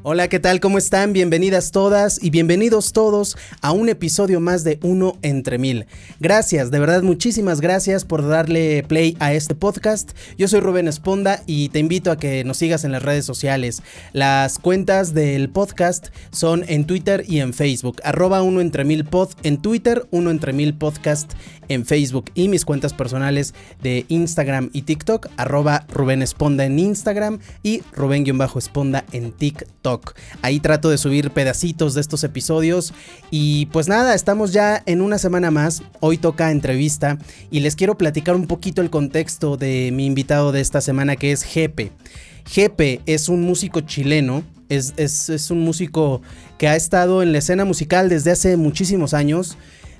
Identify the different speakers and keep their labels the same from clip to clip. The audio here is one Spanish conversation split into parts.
Speaker 1: Hola, ¿qué tal? ¿Cómo están? Bienvenidas todas y bienvenidos todos a un episodio más de Uno entre Mil. Gracias, de verdad, muchísimas gracias por darle play a este podcast. Yo soy Rubén Esponda y te invito a que nos sigas en las redes sociales. Las cuentas del podcast son en Twitter y en Facebook. @Uno entre Mil Pod en Twitter, Uno entre Mil Podcast en Facebook, y mis cuentas personales de Instagram y TikTok, @Rubén Esponda en Instagram y Rubén-Esponda en TikTok. Ahí trato de subir pedacitos de estos episodios y pues nada, estamos ya en una semana más. Hoy toca entrevista y les quiero platicar un poquito el contexto de mi invitado de esta semana, que es Jepe. Jepe es un músico chileno. Es un músico que ha estado en la escena musical desde hace muchísimos años,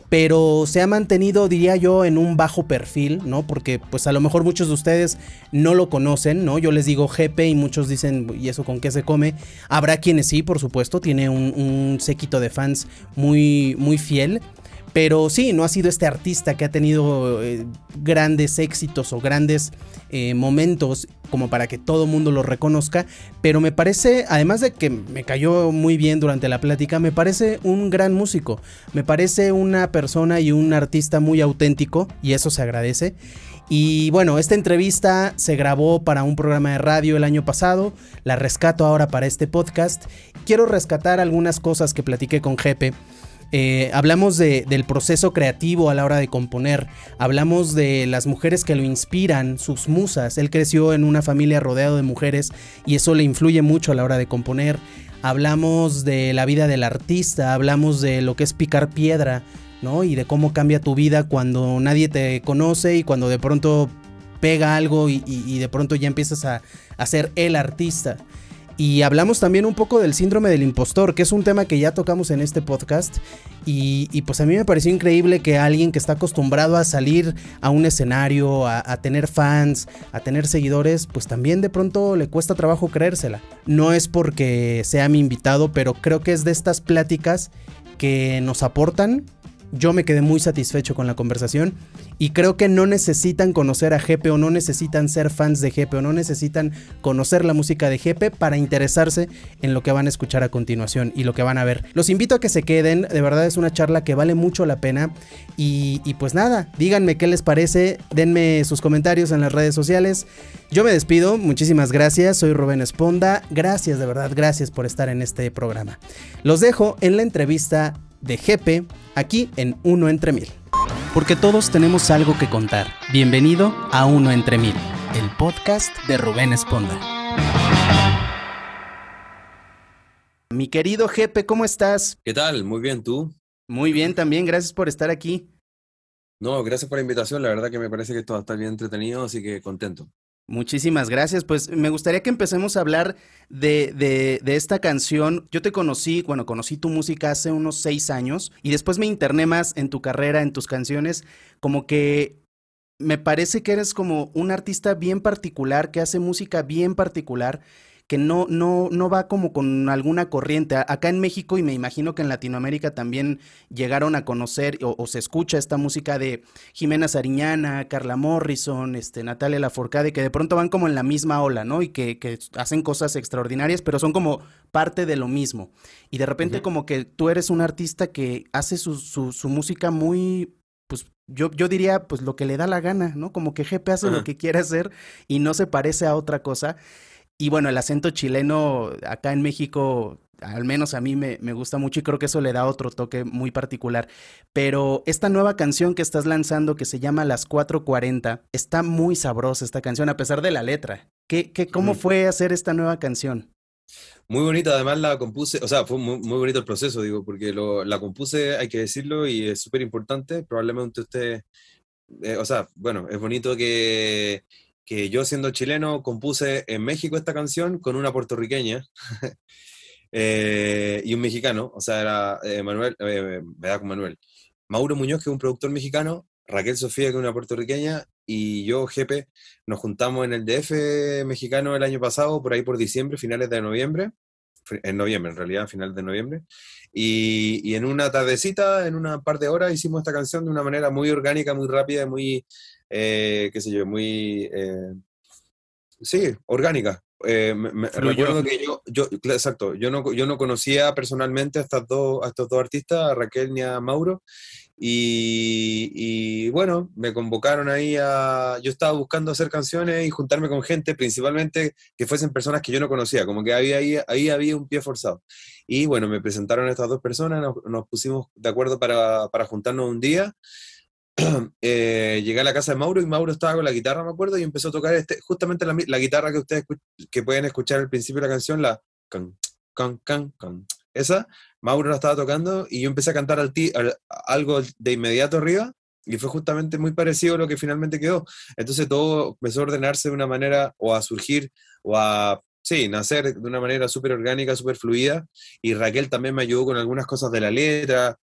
Speaker 1: pero se ha mantenido, diría yo, en un bajo perfil, ¿no? Porque pues a lo mejor muchos de ustedes no lo conocen, ¿no? Yo les digo Jepe y muchos dicen, ¿y eso con qué se come? Habrá quienes sí, por supuesto, tiene un séquito de fans muy, muy fiel. Pero sí, no ha sido este artista que ha tenido grandes éxitos o grandes momentos como para que todo el mundo lo reconozca. Pero me parece, además de que me cayó muy bien durante la plática, me parece un gran músico. Me parece una persona y un artista muy auténtico, y eso se agradece. Y bueno, esta entrevista se grabó para un programa de radio el año pasado, la rescato ahora para este podcast. Quiero rescatar algunas cosas que platiqué con Jepe. Hablamos del proceso creativo a la hora de componer, hablamos de las mujeres que lo inspiran, sus musas. Él creció en una familia rodeado de mujeres y eso le influye mucho a la hora de componer. Hablamos de la vida del artista, hablamos de lo que es picar piedra, ¿no? Y de cómo cambia tu vida cuando nadie te conoce y cuando de pronto pega algo y de pronto ya empiezas a ser el artista. Y hablamos también un poco del síndrome del impostor, que es un tema que ya tocamos en este podcast. Y pues a mí me pareció increíble que alguien que está acostumbrado a salir a un escenario, a tener fans, a tener seguidores, pues también de pronto le cuesta trabajo creérsela. No es porque sea mi invitado, pero creo que es de estas pláticas que nos aportan. Yo me quedé muy satisfecho con la conversación y creo que no necesitan conocer a Jepe o no necesitan ser fans de Jepe o no necesitan conocer la música de Jepe para interesarse en lo que van a escuchar a continuación y lo que van a ver. Los invito a que se queden, de verdad es una charla que vale mucho la pena y pues nada, díganme qué les parece, denme sus comentarios en las redes sociales. Yo me despido, muchísimas gracias, soy Rubén Esponda, gracias de verdad, gracias por estar en este programa. Los dejo en la entrevista de Jepe, aquí en Uno entre Mil. Porque todos tenemos algo que contar. Bienvenido a Uno entre Mil, el podcast de Rubén Esponda. Mi querido Jepe, ¿cómo estás?
Speaker 2: ¿Qué tal? Muy bien, ¿tú?
Speaker 1: Muy bien también, gracias por estar aquí.
Speaker 2: No, gracias por la invitación, la verdad que me parece que esto va a estar bien entretenido, así que contento.
Speaker 1: Muchísimas gracias. Pues me gustaría que empecemos a hablar de esta canción. Yo te conocí, bueno, conocí tu música hace unos 6 años y después me interné más en tu carrera, en tus canciones, como que me parece que eres como un artista bien particular, que hace música bien particular, que no va como con alguna corriente. Acá en México, y me imagino que en Latinoamérica también llegaron a conocer o se escucha esta música de Jimena Sariñana, Carla Morrison, Natalia Lafourcade, que de pronto van como en la misma ola, ¿no? Y que hacen cosas extraordinarias, pero son como parte de lo mismo. Y de repente como que tú eres un artista que hace su música muy... Pues yo diría pues lo que le da la gana, ¿no? Como que Jepe hace lo que quiere hacer y no se parece a otra cosa. Y bueno, el acento chileno acá en México, al menos a mí me gusta mucho y creo que eso le da otro toque muy particular. Pero esta nueva canción que estás lanzando, que se llama Las 4:40, está muy sabrosa esta canción a pesar de la letra. ¿Cómo fue hacer esta nueva canción?
Speaker 2: Muy bonita, además la compuse, o sea, fue muy bonito el proceso, digo, porque la compuse, hay que decirlo, y es súper importante. Probablemente usted, o sea, bueno, es bonito que yo siendo chileno compuse en México esta canción con una puertorriqueña y un mexicano, o sea, era Manuel, me da con Manuel. Mauro Muñoz, que es un productor mexicano, Raquel Sofía, que es una puertorriqueña, y yo, Jepe, nos juntamos en el DF mexicano el año pasado, por ahí por diciembre, finales de noviembre, en noviembre en realidad, finales de noviembre, y en una tardecita, en una par de horas, hicimos esta canción de una manera muy orgánica, muy rápida, muy, qué sé yo, muy, sí, orgánica.
Speaker 1: Fluyó.
Speaker 2: recuerdo que exacto, yo no conocía personalmente a estos dos artistas, a Raquel ni a Mauro, y bueno, me convocaron ahí yo estaba buscando hacer canciones y juntarme con gente, principalmente que fuesen personas que yo no conocía, como que ahí había un pie forzado. Y bueno, me presentaron a estas dos personas, nos pusimos de acuerdo para juntarnos un día. Llegué a la casa de Mauro y Mauro estaba con la guitarra, me acuerdo, y empezó a tocar justamente la guitarra que ustedes que pueden escuchar al principio de la canción, la can, can. Esa, Mauro la estaba tocando y yo empecé a cantar algo de inmediato arriba y fue justamente muy parecido a lo que finalmente quedó. Entonces todo empezó a ordenarse de una manera o a surgir o a... Sí, nacer de una manera súper orgánica, súper fluida, y Raquel también me ayudó con algunas cosas de la letra,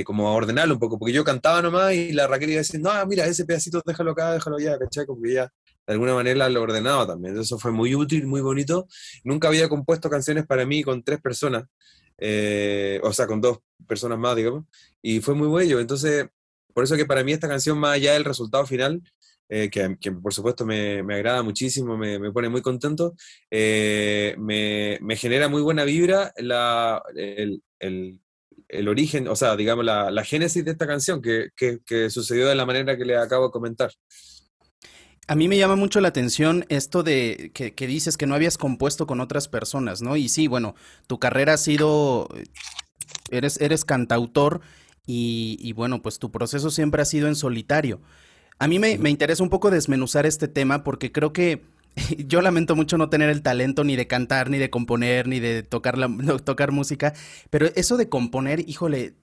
Speaker 2: como a ordenarlo un poco, porque yo cantaba nomás y la Raquel iba diciendo, no, mira, ese pedacito déjalo acá, déjalo allá, ¿cachai? Como que ella de alguna manera lo ordenaba también. Eso fue muy útil, muy bonito. Nunca había compuesto canciones para mí con tres personas, o sea, con dos personas más, digamos, y fue muy bello. Entonces, por eso que para mí esta canción, más allá del resultado final, que por supuesto me agrada muchísimo, me pone muy contento, me genera muy buena vibra el origen, o sea, digamos, la génesis de esta canción que sucedió de la manera que le acabo de comentar.
Speaker 1: A mí me llama mucho la atención esto de que dices que no habías compuesto con otras personas, ¿no? Y sí, bueno, tu carrera ha sido, eres cantautor y bueno, pues tu proceso siempre ha sido en solitario. A mí me interesa un poco desmenuzar este tema porque creo que yo lamento mucho no tener el talento ni de cantar, ni de componer, ni de tocar, no, tocar música, pero eso de componer, híjole,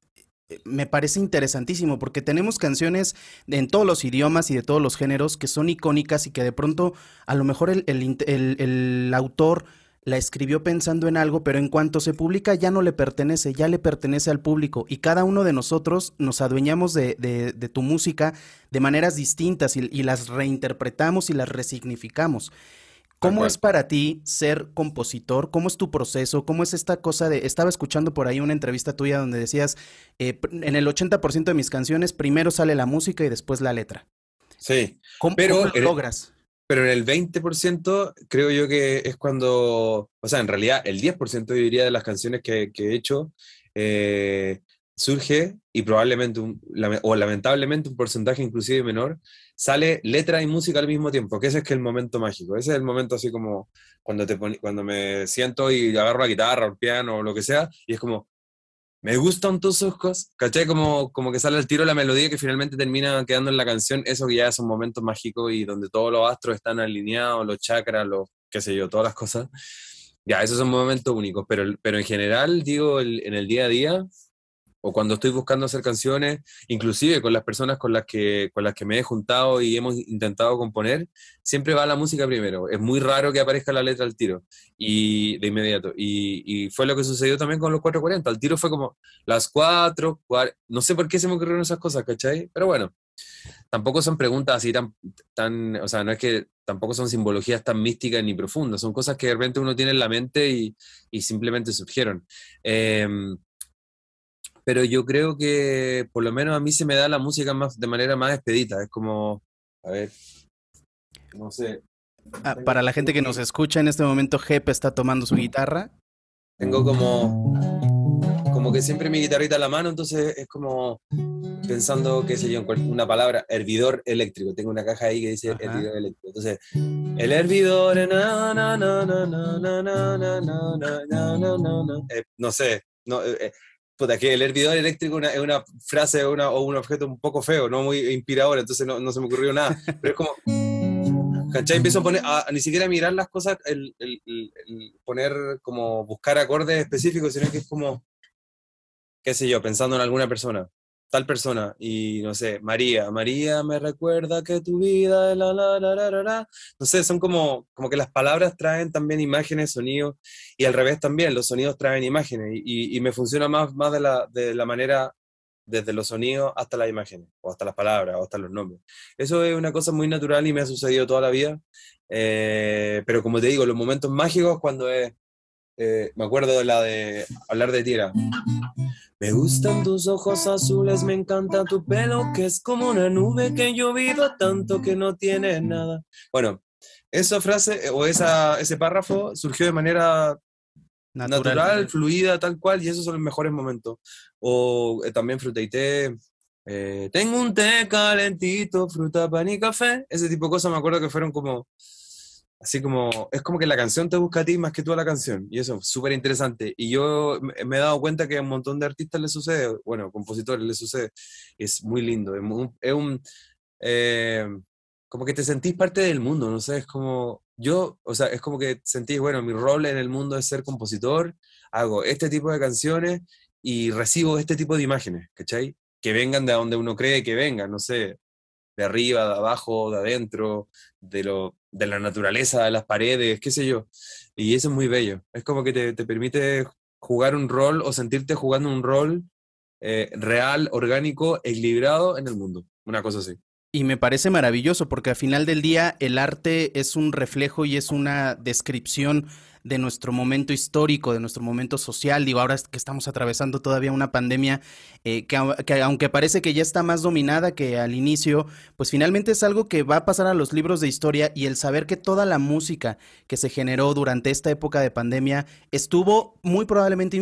Speaker 1: me parece interesantísimo porque tenemos canciones en todos los idiomas y de todos los géneros que son icónicas y que de pronto a lo mejor el autor la escribió pensando en algo, pero en cuanto se publica ya no le pertenece, ya le pertenece al público y cada uno de nosotros nos adueñamos de tu música de maneras distintas y las reinterpretamos y las resignificamos.
Speaker 2: Tal
Speaker 1: ¿Cómo es
Speaker 2: cual.
Speaker 1: para ti ser compositor? ¿Cómo es tu proceso? ¿Cómo es esta cosa de... Estaba escuchando por ahí una entrevista tuya donde decías, en el 80% de mis canciones primero sale la música y después la letra.
Speaker 2: Sí,
Speaker 1: ¿Cómo
Speaker 2: pero
Speaker 1: lo logras?
Speaker 2: pero en el 20% creo yo que es cuando, o sea, en realidad el 10% yo diría de las canciones que he hecho eh, surge y probablemente, o lamentablemente un porcentaje inclusive menor, sale letra y música al mismo tiempo, que ese es que el momento mágico, ese es el momento así como cuando me siento y agarro la guitarra o el piano o lo que sea, y es como, me gustan tus ojos, ¿cachai? Como que sale al tiro la melodía que finalmente termina quedando en la canción, eso que ya es un momento mágico y donde todos los astros están alineados, los chakras, los, qué sé yo, todas las cosas. Ya, esos son momentos únicos, pero en general, digo, en el día a día, o cuando estoy buscando hacer canciones, inclusive con las personas con las que me he juntado y hemos intentado componer, siempre va la música primero. Es muy raro que aparezca la letra al tiro y de inmediato. Y fue lo que sucedió también con los 440. Al tiro fue como las 4, no sé por qué se me ocurrieron esas cosas, ¿cachai? Pero bueno, tampoco son preguntas así o sea, no es que tampoco son simbologías tan místicas ni profundas, son cosas que de repente uno tiene en la mente y simplemente surgieron. Pero yo creo que por lo menos a mí se me da la música más de manera más expedita. Es como, a ver, no sé,
Speaker 1: Ah,
Speaker 2: tengo,
Speaker 1: para la gente que nos escucha en este momento, Jep está tomando su guitarra.
Speaker 2: tengo como que siempre mi guitarrita a la mano, entonces es como pensando, qué sé yo, en una palabra, hervidor eléctrico. Tengo una caja ahí que dice
Speaker 1: Ajá.
Speaker 2: hervidor eléctrico. Entonces, el hervidor, no sé, no, puta, que el hervidor eléctrico es una frase o un objeto un poco feo, no muy inspirador, entonces no se me ocurrió nada. Pero es como, ¿cachai? Empiezo a poner, ni siquiera a mirar las cosas, el poner como buscar acordes específicos, sino que es como, qué sé yo, pensando en alguna persona, tal persona, y no sé, María me recuerda que tu vida, no sé, son como que las palabras traen también imágenes, sonidos, y al revés también, los sonidos traen imágenes, y me funciona más de la manera, desde los sonidos hasta las imágenes, o hasta las palabras, o hasta los nombres. Eso es una cosa muy natural y me ha sucedido toda la vida, pero como te digo, los momentos mágicos cuando me acuerdo de la de hablar de tierra. Me gustan tus ojos azules, me encanta tu pelo, que es como una nube que he llovido tanto que no tiene nada. Bueno, esa frase o ese párrafo surgió de manera natural, fluida, tal cual, y esos son los mejores momentos. O también fruta y té. Tengo un té calentito, fruta, pan y café. Ese tipo de cosas me acuerdo que fueron como, así como, es como que la canción te busca a ti más que tú a la canción. Y eso, súper interesante. Y yo me he dado cuenta que a un montón de artistas les sucede, bueno, compositores les sucede. Es muy lindo. Eh, como que te sentís parte del mundo, no sé, es como, yo, o sea, es como que sentís, bueno, mi rol en el mundo es ser compositor, hago este tipo de canciones y recibo este tipo de imágenes, ¿cachai? Que vengan de donde uno cree que vengan, no sé, de arriba, de abajo, de adentro, de la naturaleza, de las paredes, qué sé yo. Y eso es muy bello, es como que te permite jugar un rol o sentirte jugando un rol real, orgánico, equilibrado en el mundo, una cosa así.
Speaker 1: Y me parece maravilloso porque al final del día el arte es un reflejo y es una descripción de nuestro momento histórico, de nuestro momento social. Digo, ahora que estamos atravesando todavía una pandemia que aunque parece que ya está más dominada que al inicio, pues finalmente es algo que va a pasar a los libros de historia y el saber que toda la música que se generó durante esta época de pandemia estuvo muy probablemente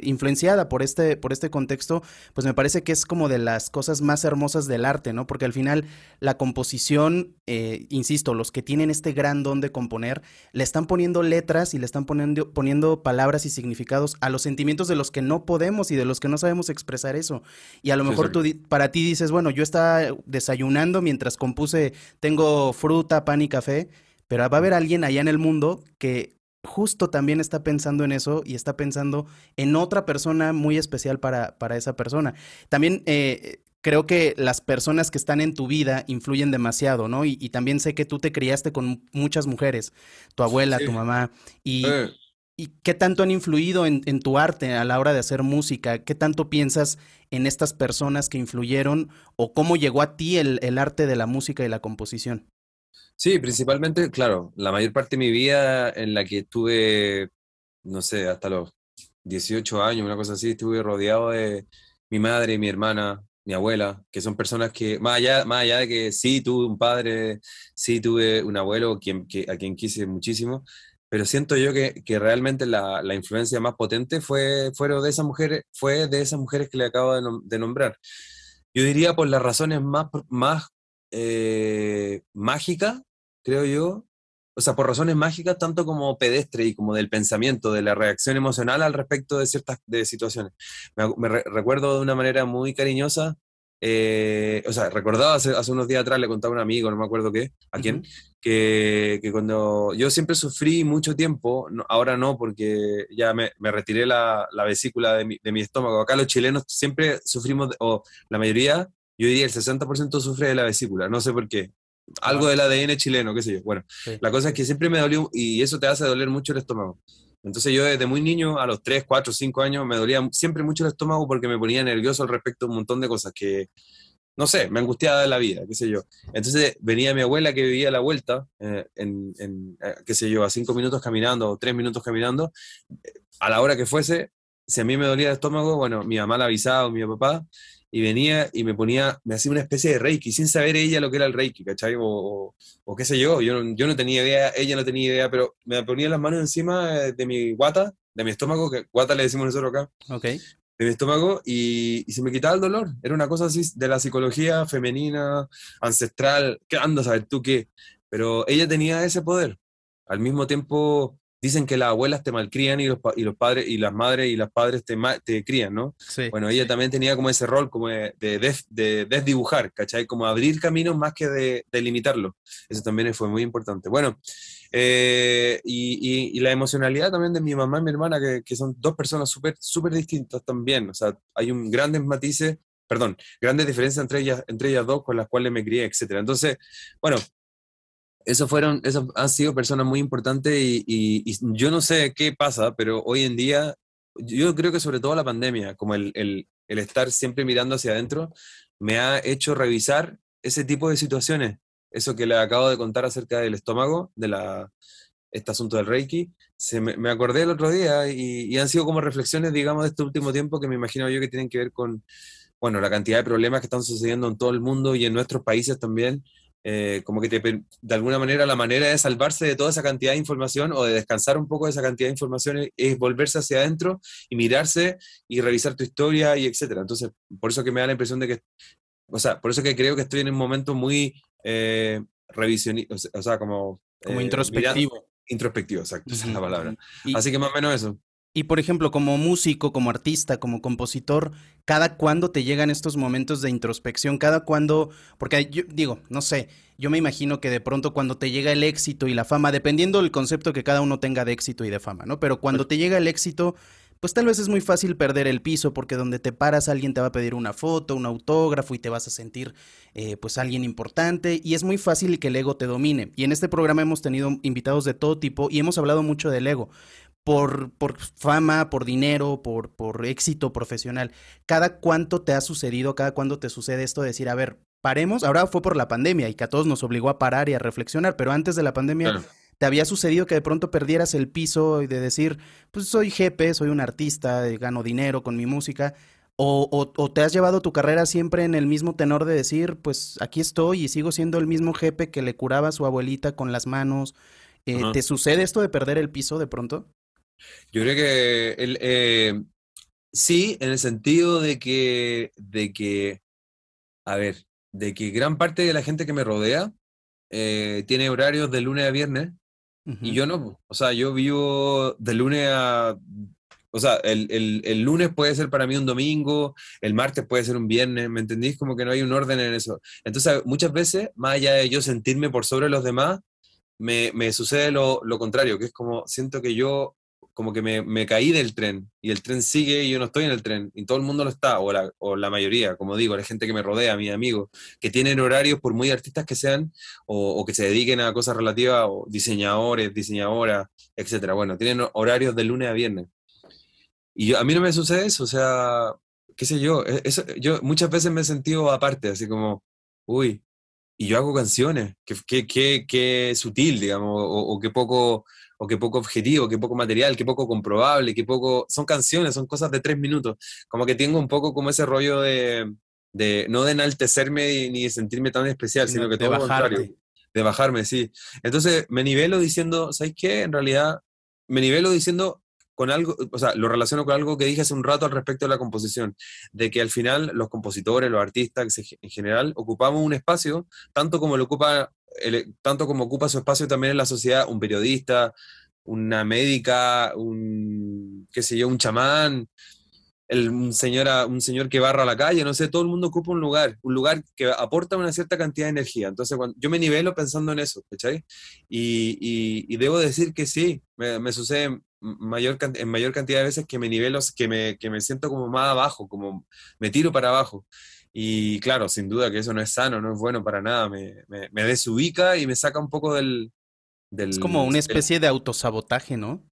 Speaker 1: influenciada por este contexto, pues me parece que es como de las cosas más hermosas del arte, ¿no? Porque al final la composición, insisto, los que tienen este gran don de componer, le están poniendo letras y le están poniendo palabras y significados a los sentimientos de los que no podemos y de los que no sabemos expresar eso. Y a lo
Speaker 2: Sí,
Speaker 1: mejor
Speaker 2: exacto.
Speaker 1: para ti dices, bueno, yo estaba desayunando mientras compuse, tengo fruta, pan y café, pero va a haber alguien allá en el mundo que justo también está pensando en eso y está pensando en otra persona muy especial para esa persona. También creo que las personas que están en tu vida influyen demasiado, ¿no? Y también sé que tú te criaste con muchas mujeres, tu abuela,
Speaker 2: Sí.
Speaker 1: tu mamá, y,
Speaker 2: Eh,
Speaker 1: y qué tanto han influido en tu arte a la hora de hacer música, qué tanto piensas en estas personas que influyeron o cómo llegó a ti el arte de la música y la composición.
Speaker 2: sí, principalmente, claro, la mayor parte de mi vida en la que estuve, no sé, hasta los 18 años, una cosa así, estuve rodeado de mi madre, mi hermana, mi abuela, que son personas que, más allá de que sí tuve un padre, sí tuve un abuelo a quien quise muchísimo, pero siento yo que realmente la influencia más potente fue de esas mujeres que le acabo de nombrar. Yo diría por las razones más mágicas, creo yo, o sea, por razones mágicas, tanto como pedestre y como del pensamiento, de la reacción emocional al respecto de ciertas de situaciones. Recuerdo de una manera muy cariñosa, o sea, recordaba hace unos días atrás, le contaba a un amigo, no me acuerdo qué, a quién,
Speaker 1: Ujú.
Speaker 2: que cuando yo siempre sufrí mucho tiempo, ahora no, porque ya me retiré la vesícula de mi estómago. Acá los chilenos siempre sufrimos, o la mayoría, yo diría el 60% sufre de la vesícula, no sé por qué, algo
Speaker 1: Wow.
Speaker 2: del ADN chileno, qué sé yo. Bueno,
Speaker 1: Sí.
Speaker 2: la cosa es que siempre me dolió y eso te hace doler mucho el estómago. Entonces yo desde muy niño, a los 3 4 5 años, me dolía siempre mucho el estómago porque me ponía nervioso al respecto de un montón de cosas que, no sé, me angustiaba de la vida, qué sé yo. Entonces venía mi abuela que vivía a la vuelta, qué sé yo, a 5 minutos caminando o 3 minutos caminando, a la hora que fuese, si a mí me dolía el estómago, bueno, mi mamá la avisaba o mi papá, y venía y me hacía una especie de reiki, sin saber ella lo que era el reiki, ¿cachai? O qué sé yo no tenía idea, ella no tenía idea, pero me ponía las manos encima de mi guata, de mi estómago, que guata le decimos nosotros acá,
Speaker 1: Ok.
Speaker 2: de mi estómago, y se me quitaba el dolor. Era una cosa así de la psicología femenina, ancestral, ¿qué anda a saber tú qué? Pero ella tenía ese poder. Al mismo tiempo, dicen que las abuelas te malcrían y los padres, y las madres y los padres te crían, ¿no?
Speaker 1: Sí.
Speaker 2: Bueno, ella también tenía como ese rol como de desdibujar, ¿cachai? Como abrir caminos más que de limitarlos. Eso también fue muy importante. Bueno, y la emocionalidad también de mi mamá y mi hermana, que son dos personas súper distintas también. O sea, hay un grandes matices, perdón, grandes diferencias entre ellas dos con las cuales me crié, etcétera. Entonces, bueno, esos han sido personas muy importantes y yo no sé qué pasa, pero hoy en día, yo creo que sobre todo la pandemia, como el estar siempre mirando hacia adentro, me ha hecho revisar ese tipo de situaciones. Eso que le acabo de contar acerca del estómago, este asunto del Reiki, me acordé el otro día y han sido como reflexiones, digamos, de este último tiempo que me imagino yo que tienen que ver con, bueno, la cantidad de problemas que están sucediendo en todo el mundo y en nuestros países también, como que de alguna manera la manera de salvarse de toda esa cantidad de información o de descansar un poco de esa cantidad de información es volverse hacia adentro y mirarse y revisar tu historia y etcétera. Entonces, por eso que me da la impresión de que, o sea, por eso que creo que estoy en un momento muy revisionista, o sea, como
Speaker 1: Como
Speaker 2: mirando,
Speaker 1: introspectivo.
Speaker 2: introspectivo, exacto, esa es
Speaker 1: Ujú,
Speaker 2: la palabra.
Speaker 1: ujú. Y,
Speaker 2: Así que más o menos eso.
Speaker 1: y por ejemplo, como músico, como artista, como compositor, ¿cada cuándo te llegan estos momentos de introspección? ¿Cada cuándo? Porque yo digo, no sé, yo me imagino que de pronto cuando te llega el éxito y la fama, dependiendo del concepto que cada uno tenga de éxito y de fama, ¿no? Pero cuando te llega el éxito, pues tal vez es muy fácil perder el piso porque donde te paras alguien te va a pedir una foto, un autógrafo y te vas a sentir pues alguien importante y es muy fácil que el ego te domine. Y en este programa hemos tenido invitados de todo tipo y hemos hablado mucho del ego por fama, por dinero, por éxito profesional. ¿Cada cuánto te ha sucedido, cada cuánto te sucede esto de decir, a ver, paremos? Ahora fue por la pandemia y que a todos nos obligó a parar y a reflexionar, pero antes de la pandemia,
Speaker 2: Claro.
Speaker 1: ¿te había sucedido que de pronto perdieras el piso y de decir, pues soy jefe, soy un artista, gano dinero con mi música? O te has llevado tu carrera siempre en el mismo tenor de decir, pues aquí estoy y sigo siendo el mismo jefe que le curaba a su abuelita con las manos.
Speaker 2: Ajá.
Speaker 1: ¿Te sucede esto de perder el piso de pronto?
Speaker 2: Yo creo que sí, en el sentido a ver, de que gran parte de la gente que me rodea tiene horarios de lunes a viernes y
Speaker 1: Ujú.
Speaker 2: yo no, po. O sea, yo vivo de lunes a... O sea, el lunes puede ser para mí un domingo, el martes puede ser un viernes, ¿me entendís? Como que no hay un orden en eso. Entonces, muchas veces, más allá de yo sentirme por sobre los demás, me sucede lo contrario, que es como, siento que yo como que me caí del tren y el tren sigue y yo no estoy en el tren y todo el mundo lo está, o la mayoría, como digo, la gente que me rodea, mis amigos, que tienen horarios por muy artistas que sean o que se dediquen a cosas relativas, o diseñadores, diseñadoras, etcétera. Bueno, tienen horarios de lunes a viernes. Y a mí no me sucede eso, o sea, qué sé yo, yo muchas veces me he sentido aparte, así como, uy, y yo hago canciones, qué sutil, digamos, o qué poco objetivo, qué poco material, qué poco comprobable, qué poco, son canciones, son cosas de 3 minutos, como que tengo un poco como ese rollo de no de enaltecerme ni de sentirme tan especial,
Speaker 1: Sino
Speaker 2: sino que
Speaker 1: de
Speaker 2: todo lo contrario,
Speaker 1: bajarte.
Speaker 2: de bajarme, sí. Entonces me nivelo diciendo, ¿sabes qué? En realidad me nivelo diciendo con algo, o sea, lo relaciono con algo que dije hace un rato al respecto de la composición, de que al final los compositores, los artistas en general, ocupamos un espacio tanto como lo ocupa, tanto como ocupa su espacio también en la sociedad un periodista, una médica, qué sé yo, un chamán, un señor que barra la calle, no sé, todo el mundo ocupa un lugar que aporta una cierta cantidad de energía. Entonces, yo me nivelo pensando en eso, ¿cachai? Y debo decir que sí, me sucede en mayor cantidad de veces que me nivelo, que me siento como más abajo, como me tiro para abajo. Y claro, sin duda que eso no es sano, no es bueno para nada, me desubica y me saca un poco
Speaker 1: Es como
Speaker 2: del,
Speaker 1: una
Speaker 2: del-
Speaker 1: especie de autosabotaje, ¿no?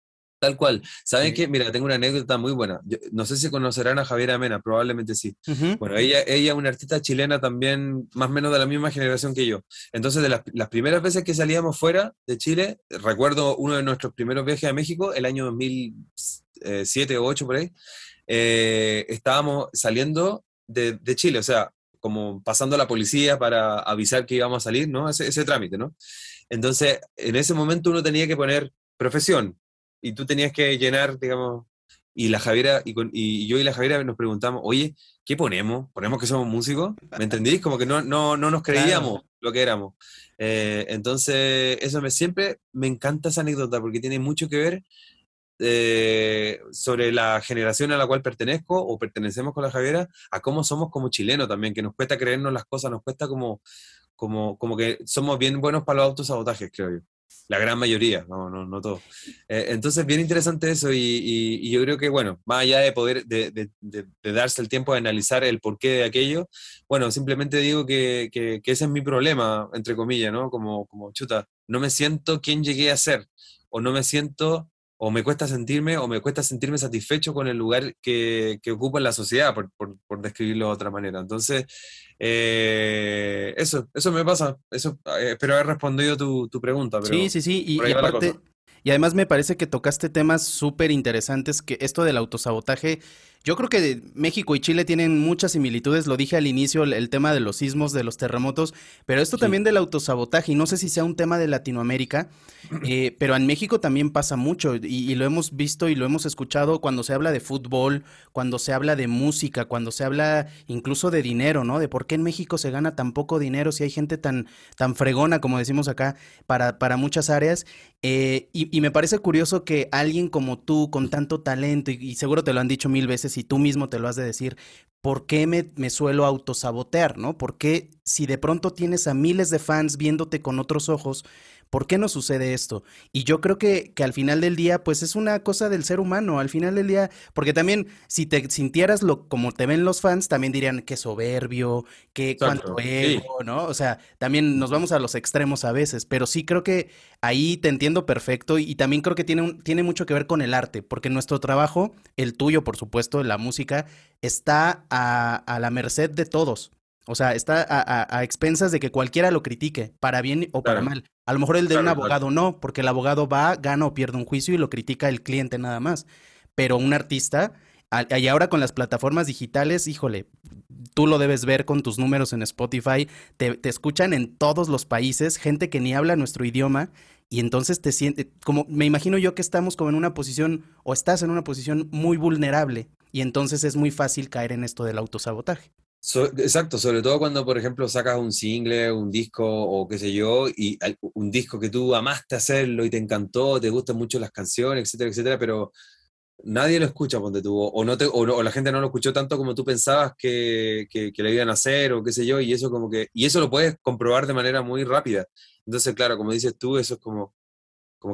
Speaker 2: tal cual. ¿Saben
Speaker 1: Sí.
Speaker 2: qué? Mira, tengo una anécdota muy buena. No sé si conocerán a Javiera Mena, probablemente sí.
Speaker 1: Ujú.
Speaker 2: Bueno, ella es una artista chilena también, más o menos de la misma generación que yo. Entonces, de las primeras veces que salíamos fuera de Chile, recuerdo uno de nuestros primeros viajes a México, el año 2007 o 2008 por ahí, estábamos saliendo de Chile, o sea, como pasando a la policía para avisar que íbamos a salir, ¿no? Ese trámite, ¿no? Entonces, en ese momento uno tenía que poner profesión y tú tenías que llenar, digamos, y la Javiera, y yo y la Javiera nos preguntamos, oye, ¿qué ponemos? ¿Ponemos que somos músicos? ¿Me entendís? Como que no nos
Speaker 1: Claro.
Speaker 2: creíamos lo que éramos. Entonces, siempre me encanta esa anécdota porque tiene mucho que ver sobre la generación a la cual pertenezco o pertenecemos con la Javiera, a cómo somos como chilenos también, que nos cuesta creernos las cosas, nos cuesta como que somos bien buenos para los autosabotajes, creo yo. La gran mayoría, no todo. Entonces, bien interesante eso y yo creo que, bueno, más allá de poder, de darse el tiempo de analizar el porqué de aquello, bueno, simplemente digo que ese es mi problema, entre comillas, ¿no? Como chuta, no me siento quien llegué a ser, o no me siento, o me cuesta sentirme satisfecho con el lugar que ocupo en la sociedad, por describirlo de otra manera. Entonces, eso me pasa. Eso, espero haber respondido tu pregunta,
Speaker 1: Sí,
Speaker 2: pero
Speaker 1: sí, sí,
Speaker 2: por
Speaker 1: y
Speaker 2: ahí va la cosa.
Speaker 1: aparte, y además me parece que tocaste temas súper interesantes, que esto del autosabotaje, Yo creo que México y Chile tienen muchas similitudes, lo dije al inicio, el tema de los sismos, de los terremotos, pero esto
Speaker 2: Sí,
Speaker 1: también del autosabotaje, y no sé si sea un tema de Latinoamérica, pero en México también pasa mucho, y lo hemos visto y lo hemos escuchado cuando se habla de fútbol, cuando se habla de música, cuando se habla incluso de dinero, ¿no? De por qué en México se gana tan poco dinero si hay gente tan fregona, como decimos acá, para muchas áreas. Y me parece curioso que alguien como tú, con tanto talento, y seguro te lo han dicho mil veces y tú mismo te lo has de decir, ¿por qué me suelo autosabotear, no? ¿Por qué si de pronto tienes a miles de fans viéndote con otros ojos, por qué no sucede esto? Y yo creo que al final del día, pues es una cosa del ser humano, al final del día, porque también si te sintieras como te ven los fans, también dirían que soberbio, que cuánto
Speaker 2: exacto.
Speaker 1: ego,
Speaker 2: Sí,
Speaker 1: ¿no? O sea, también nos vamos a los extremos a veces, pero sí creo que ahí te entiendo perfecto y también creo que tiene mucho que ver con el arte, porque nuestro trabajo, el tuyo por supuesto, la música, está a la merced de todos. O sea, está a expensas de que cualquiera lo critique, para bien o para
Speaker 2: claro,
Speaker 1: mal. A lo mejor el de un
Speaker 2: claro, claro.
Speaker 1: abogado no, porque el abogado va, gana o pierde un juicio y lo critica el cliente nada más. Pero un artista, y ahora con las plataformas digitales, híjole, tú lo debes ver con tus números en Spotify, te escuchan en todos los países, gente que ni habla nuestro idioma, y entonces te sientes, como me imagino yo que estamos como en una posición, o estás en una posición muy vulnerable, y entonces es muy fácil caer en esto del autosabotaje.
Speaker 2: Exacto, sobre todo cuando, por ejemplo, sacas un single, un disco o qué sé yo, y un disco que tú amaste hacerlo y te encantó, te gustan mucho las canciones, etcétera, etcétera, pero nadie lo escucha, ponte tú, o la gente no lo escuchó tanto como tú pensabas que le iban a hacer, o qué sé yo, y eso como que, y eso lo puedes comprobar de manera muy rápida. Entonces, claro, como dices tú, eso es como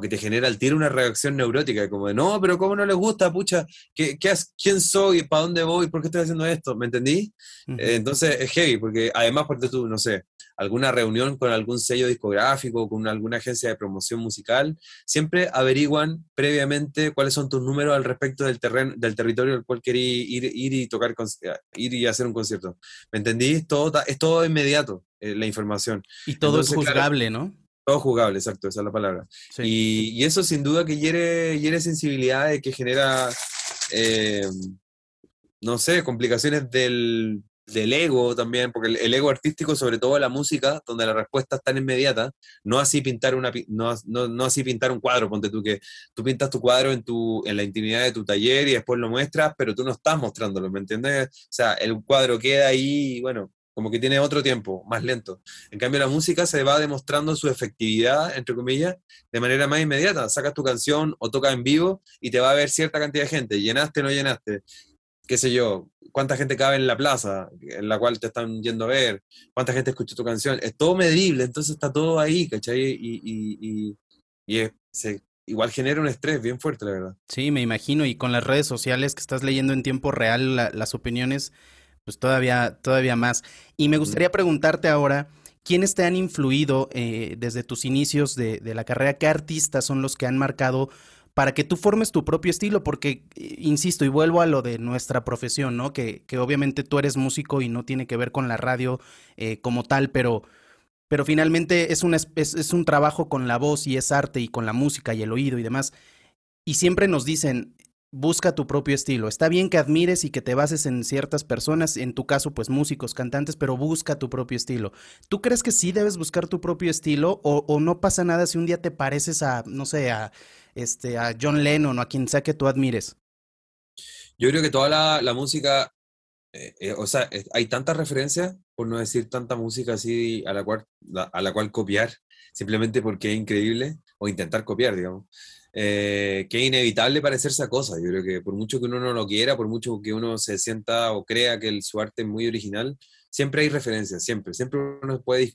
Speaker 2: que te genera al tiro una reacción neurótica, como de, no, pero ¿cómo no les gusta? Pucha, ¿quién soy? ¿Para dónde voy? ¿Por qué estoy haciendo esto? ¿Me entendí?
Speaker 1: Ujú.
Speaker 2: Entonces es heavy, porque además, porque tú, no sé, alguna reunión con algún sello discográfico, con alguna agencia de promoción musical, siempre averiguan previamente cuáles son tus números al respecto del terreno, del territorio al cual querés ir y tocar, ir y hacer un concierto. ¿Me entendí? Es todo inmediato, la información.
Speaker 1: Y todo es
Speaker 2: Entonces, claro,
Speaker 1: juzgable, ¿no?
Speaker 2: todo jugable, exacto, esa es la palabra.
Speaker 1: Sí.
Speaker 2: Y eso sin duda que hiere sensibilidades, que genera, eh, no sé, complicaciones del ego también, porque el ego artístico, sobre todo la música, donde la respuesta es tan inmediata, no así pintar no así pintar un cuadro, ponte tú que tú pintas tu cuadro en la intimidad de tu taller y después lo muestras, pero tú no estás mostrándolo, ¿me entiendes? O sea, el cuadro queda ahí, y bueno, como que tiene otro tiempo, más lento. En cambio, la música se va demostrando su efectividad, entre comillas, de manera más inmediata. Sacas tu canción o tocas en vivo y te va a ver cierta cantidad de gente. ¿Llenaste o no llenaste? Qué sé yo, cuánta gente cabe en la plaza en la cual te están yendo a ver, cuánta gente escuchó tu canción, es todo medible, entonces está todo ahí, ¿cachai? Igual genera un estrés bien fuerte, la verdad.
Speaker 1: Sí, me imagino, y con las redes sociales que estás leyendo en tiempo real las opiniones, pues todavía más. Y me
Speaker 2: Ujú.
Speaker 1: gustaría preguntarte ahora, ¿quiénes te han influido desde tus inicios de la carrera? ¿Qué artistas son los que han marcado para que tú formes tu propio estilo? Porque, insisto, y vuelvo a lo de nuestra profesión, ¿no? Que obviamente tú eres músico y no tiene que ver con la radio como tal, pero finalmente es un trabajo con la voz y es arte y con la música y el oído y demás. Y siempre nos dicen, busca tu propio estilo. Está bien que admires y que te bases en ciertas personas, en tu caso, pues músicos, cantantes, pero busca tu propio estilo. ¿Tú crees que sí debes buscar tu propio estilo o no pasa nada si un día te pareces a, no sé, a John Lennon o a quien sea que tú admires?
Speaker 2: Yo creo que toda la música, o sea, hay tantas referencias, por no decir tanta música así a la cual copiar, simplemente porque es increíble, o intentar copiar, digamos, que es inevitable parecerse a cosas. Yo creo que por mucho que uno no lo quiera, por mucho que uno se sienta o crea que su arte es muy original, siempre hay referencias, siempre uno puede,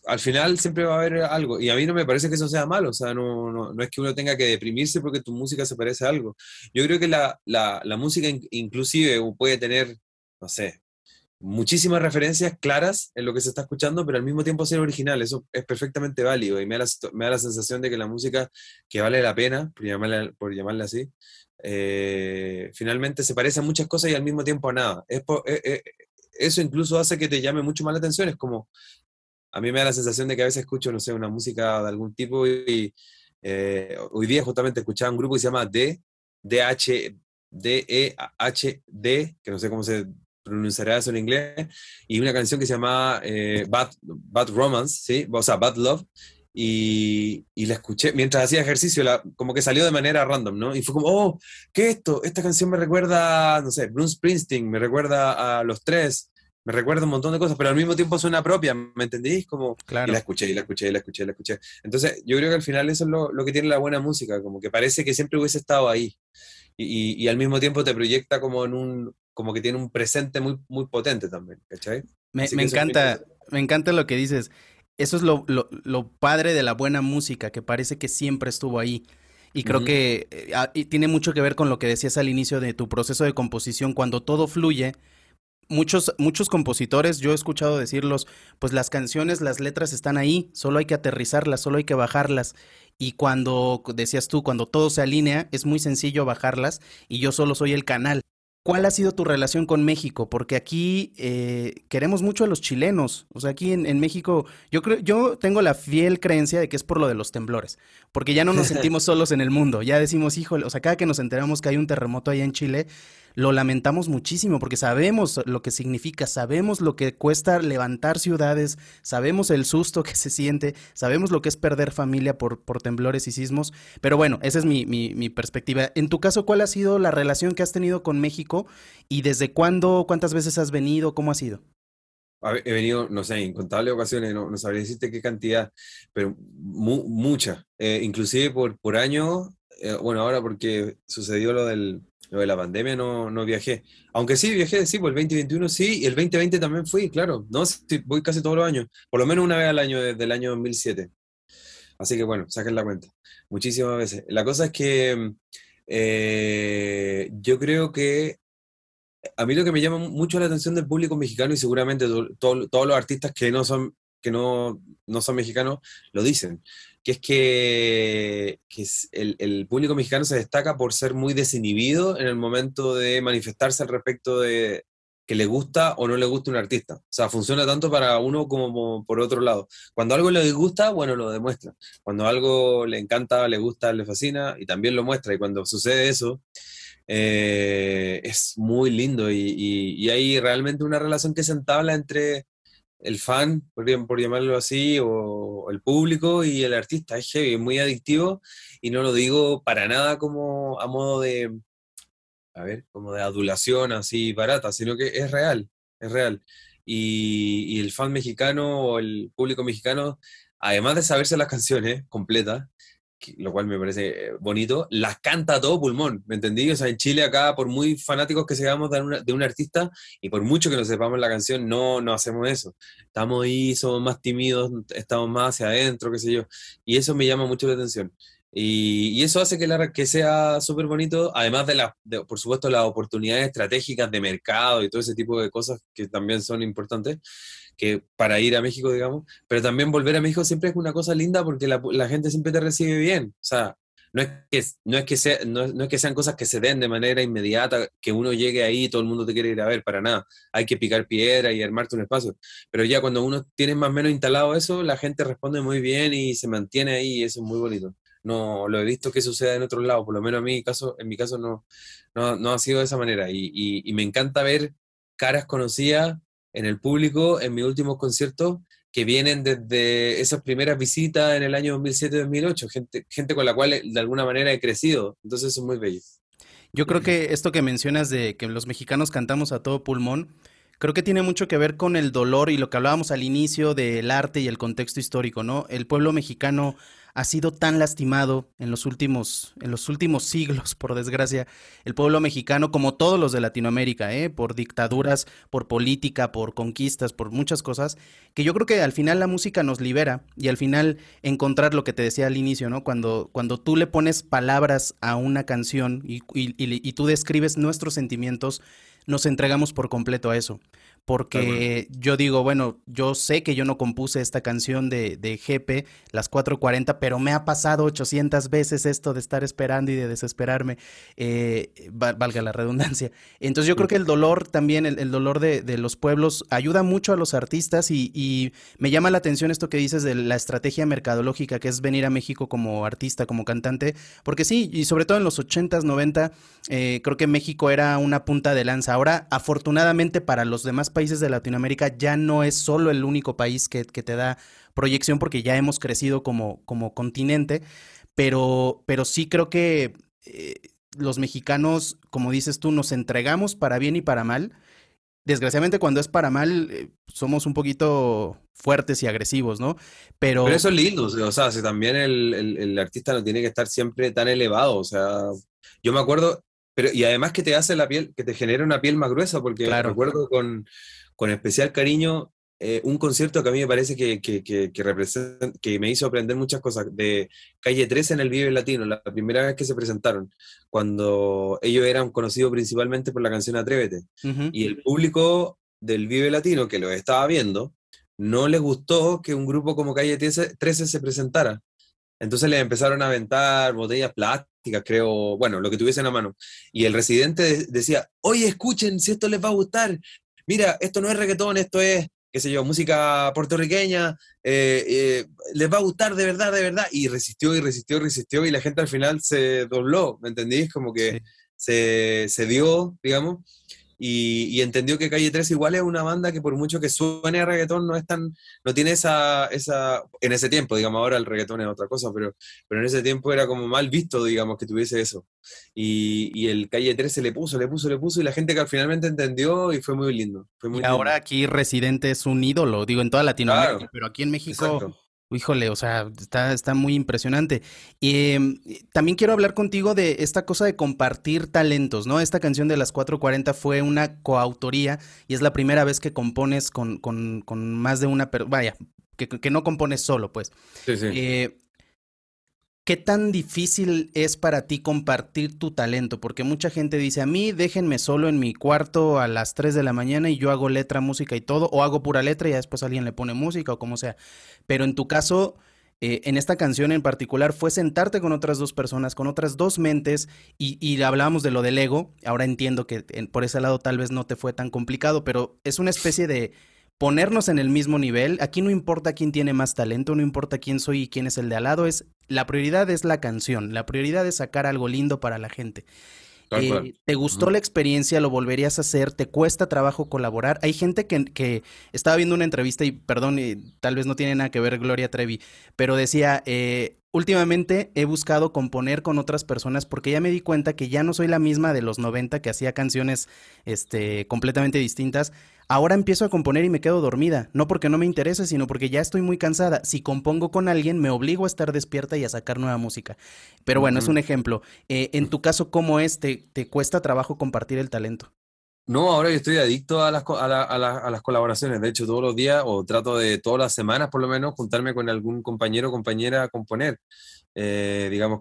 Speaker 2: al final siempre va a haber algo, y a mí no me parece que eso sea malo, o sea, no es que uno tenga que deprimirse porque tu música se parece a algo. Yo creo que la música inclusive puede tener, no sé, muchísimas referencias claras en lo que se está escuchando, pero al mismo tiempo ser original, eso es perfectamente válido, y me da la sensación de que la música que vale la pena, por llamarla así, finalmente se parece a muchas cosas y al mismo tiempo a nada. Eso incluso hace que te llame mucho más la atención, es como a mí me da la sensación de que a veces escucho, no sé, una música de algún tipo y hoy día justamente escuchaba un grupo que se llama DH, D-E-H-D, que no sé cómo se pronunciará eso en inglés, y una canción que se llama Bad Romance, ¿sí? O sea, Bad Love, y la escuché mientras hacía ejercicio, como que salió de manera random, ¿no? Y fue como, oh, ¿qué es esto? Esta canción me recuerda, no sé, Bruce Springsteen, me recuerda a Los Tres, me recuerda un montón de cosas, pero al mismo tiempo suena propia, ¿me entendís? Como, y la
Speaker 1: Claro.
Speaker 2: escuché, y la escuché, y la escuché, y la escuché. Entonces, yo creo que al final eso es lo que tiene la buena música, como que parece que siempre hubiese estado ahí, y al mismo tiempo te proyecta como que tiene un presente muy, muy potente también, ¿cachai?
Speaker 1: Me,
Speaker 2: Así
Speaker 1: me
Speaker 2: que eso es muy
Speaker 1: encanta,
Speaker 2: interesante.
Speaker 1: me encanta lo que dices. Eso es lo padre de la buena música, que parece que siempre estuvo ahí. Y creo
Speaker 2: Ujú.
Speaker 1: que y tiene mucho que ver con lo que decías al inicio de tu proceso de composición. Cuando todo fluye, muchos compositores, yo he escuchado decirlos, pues las canciones, las letras están ahí, solo hay que aterrizarlas, solo hay que bajarlas. Y cuando, decías tú, cuando todo se alinea, es muy sencillo bajarlas y yo solo soy el canal. ¿Cuál ha sido tu relación con México? Porque aquí queremos mucho a los chilenos. O sea, aquí en México, yo tengo la fiel creencia de que es por lo de los temblores. Porque ya no nos sentimos solos en el mundo. Ya decimos, híjole, o sea, cada que nos enteramos que hay un terremoto allá en Chile, lo lamentamos muchísimo porque sabemos lo que significa, sabemos lo que cuesta levantar ciudades, sabemos el susto que se siente, sabemos lo que es perder familia por temblores y sismos. Pero bueno, esa es mi perspectiva. En tu caso, ¿cuál ha sido la relación que has tenido con México y desde cuándo, cuántas veces has venido, cómo ha sido?
Speaker 2: He venido, no sé, incontables ocasiones, no sabría decirte qué cantidad, pero muchas. Inclusive por año, bueno, ahora porque sucedió lo de la pandemia, no viajé. Aunque sí viajé, sí, por el 2021 sí, y el 2020 también fui, claro. No, sí, voy casi todos los años, por lo menos una vez al año desde el año 2007. Así que bueno, saquen la cuenta. Muchísimas veces. La cosa es que yo creo que a mí lo que me llama mucho la atención del público mexicano, y seguramente todos los artistas que no son mexicanos lo dicen, que es que el público mexicano se destaca por ser muy desinhibido en el momento de manifestarse al respecto de que le gusta o no le gusta un artista. O sea, funciona tanto para uno como por otro lado. Cuando algo le gusta, bueno, lo demuestra. Cuando algo le encanta, le gusta, le fascina, y también lo muestra. Y cuando sucede eso, es muy lindo, y hay realmente una relación que se entabla entre el fan, por llamarlo así, o el público y el artista. Es heavy, es muy adictivo, y no lo digo para nada como a modo de, a ver, como de adulación así barata, sino que es real, es real. Y el fan mexicano o el público mexicano, además de saberse las canciones completas, lo cual me parece bonito, las canta a todo pulmón, ¿me entendí? O sea, en Chile acá, por muy fanáticos que seamos de un artista, y por mucho que no sepamos la canción, no hacemos eso. Estamos ahí, somos más tímidos, estamos más hacia adentro, qué sé yo, y eso me llama mucho la atención. Y eso hace que sea súper bonito, además por supuesto, las oportunidades estratégicas de mercado y todo ese tipo de cosas que también son importantes, que para ir a México, digamos, pero también volver a México siempre es una cosa linda porque la gente siempre te recibe bien. O sea, no es que sean cosas que se den de manera inmediata, que uno llegue ahí y todo el mundo te quiere ir a ver, para nada. Hay que picar piedra y armarte un espacio. Pero ya cuando uno tiene más o menos instalado eso, la gente responde muy bien y se mantiene ahí, y eso es muy bonito. No lo he visto que suceda en otros lados, por lo menos en mi caso no ha sido de esa manera. Y me encanta ver caras conocidas en el público en mis últimos conciertos, que vienen desde esas primeras visitas en el año 2007-2008, gente con la cual de alguna manera he crecido. Entonces eso es muy bello.
Speaker 1: Yo creo que esto que mencionas de que los mexicanos cantamos a todo pulmón, creo que tiene mucho que ver con el dolor y lo que hablábamos al inicio del arte y el contexto histórico, ¿no? El pueblo mexicano ha sido tan lastimado en los últimos siglos, por desgracia. El pueblo mexicano, como todos los de Latinoamérica, ¿eh? Por dictaduras, por política, por conquistas, por muchas cosas, que yo creo que al final la música nos libera y al final encontrar lo que te decía al inicio, ¿no? Cuando tú le pones palabras a una canción y tú describes nuestros sentimientos, nos entregamos por completo a eso.
Speaker 2: de acuerdo.
Speaker 1: porque yo digo, bueno, yo sé que yo no compuse esta canción de Jepe, las 4:40, pero me ha pasado 800 veces esto de estar esperando y de desesperarme, valga la redundancia. Entonces yo creo
Speaker 2: Mm.
Speaker 1: que el dolor también, el dolor de los pueblos ayuda mucho a los artistas y me llama la atención esto que dices de la estrategia mercadológica, que es venir a México como artista, como cantante, porque sí, y sobre todo en los 80s, 90, creo que México era una punta de lanza. Ahora, afortunadamente para los demás países de Latinoamérica, ya no es solo el único país que te da proyección porque ya hemos crecido como continente, pero sí creo que los mexicanos, como dices tú, nos entregamos para bien y para mal. Desgraciadamente cuando es para mal, somos un poquito fuertes y agresivos, ¿no?
Speaker 2: Pero
Speaker 1: Pero,
Speaker 2: eso es lindo, o sea, si también el artista no tiene que estar siempre tan elevado, o sea, yo me acuerdo, pero y además que te hace la piel, que te genera una piel más gruesa, porque
Speaker 1: claro.
Speaker 2: recuerdo con especial cariño un concierto que a mí me parece que me hizo aprender muchas cosas, de Calle 13 en el Vive Latino, la primera vez que se presentaron, cuando ellos eran conocidos principalmente por la canción Atrévete,
Speaker 1: Ujú.
Speaker 2: y el público del Vive Latino que lo estaba viendo, no les gustó que un grupo como Calle 13 se presentara. Entonces les empezaron a aventar botellas plásticas, creo, bueno, lo que tuviesen a mano. Y el residente decía, oye, escuchen, si esto les va a gustar. Mira, esto no es reggaetón, esto es, qué sé yo, música puertorriqueña, les va a gustar de verdad. Y resistió y resistió y resistió y la gente al final se dobló, ¿me entendís? Como que
Speaker 1: Sí.
Speaker 2: se dio, digamos, y entendió que Calle 13 igual es una banda que por mucho que suene a reggaetón no es tan, no tiene en ese tiempo, digamos, ahora el reggaetón es otra cosa, pero en ese tiempo era como mal visto, digamos, que tuviese eso. Y el Calle 13 le puso, y la gente que finalmente entendió y fue muy lindo, fue muy
Speaker 1: Y ahora
Speaker 2: lindo.
Speaker 1: aquí Residente es un ídolo, digo, en toda Latinoamérica,
Speaker 2: Claro,
Speaker 1: pero aquí en México,
Speaker 2: exacto.
Speaker 1: híjole, o sea, está muy impresionante. Y también quiero hablar contigo de esta cosa de compartir talentos, ¿no? Esta canción de las 4:40 fue una coautoría y es la primera vez que compones con más de una persona, vaya, que no compones solo, pues.
Speaker 2: Sí, sí.
Speaker 1: Eh, ¿Qué tan difícil es para ti compartir tu talento? Porque mucha gente dice, a mí déjenme solo en mi cuarto a las 3 de la mañana y yo hago letra, música y todo, o hago pura letra y ya después alguien le pone música o como sea. Pero en tu caso, en esta canción en particular, fue sentarte con otras dos personas, con otras dos mentes y hablábamos de lo del ego. Ahora entiendo que por ese lado tal vez no te fue tan complicado, pero es una especie de ponernos en el mismo nivel. Aquí no importa quién tiene más talento, no importa quién soy y quién es el de al lado, la prioridad es la canción, la prioridad es sacar algo lindo para la gente.
Speaker 2: Tal cual.
Speaker 1: ¿Te gustó
Speaker 2: Ujú.
Speaker 1: la experiencia? ¿Lo volverías a hacer? ¿Te cuesta trabajo colaborar? Hay gente que estaba viendo una entrevista y, perdón, tal vez no tiene nada que ver Gloria Trevi, pero decía, últimamente he buscado componer con otras personas porque ya me di cuenta que ya no soy la misma de los 90 que hacía canciones completamente distintas. Ahora empiezo a componer y me quedo dormida, no porque no me interese, sino porque ya estoy muy cansada. Si compongo con alguien, me obligo a estar despierta y a sacar nueva música. Pero bueno, es
Speaker 2: Ujú.
Speaker 1: un ejemplo. En tu caso, ¿cómo es? ¿Te cuesta trabajo compartir el talento?
Speaker 2: No, ahora yo estoy adicto a las colaboraciones. De hecho, todos los días, o trato de todas las semanas por lo menos, juntarme con algún compañero o compañera a componer. Digamos,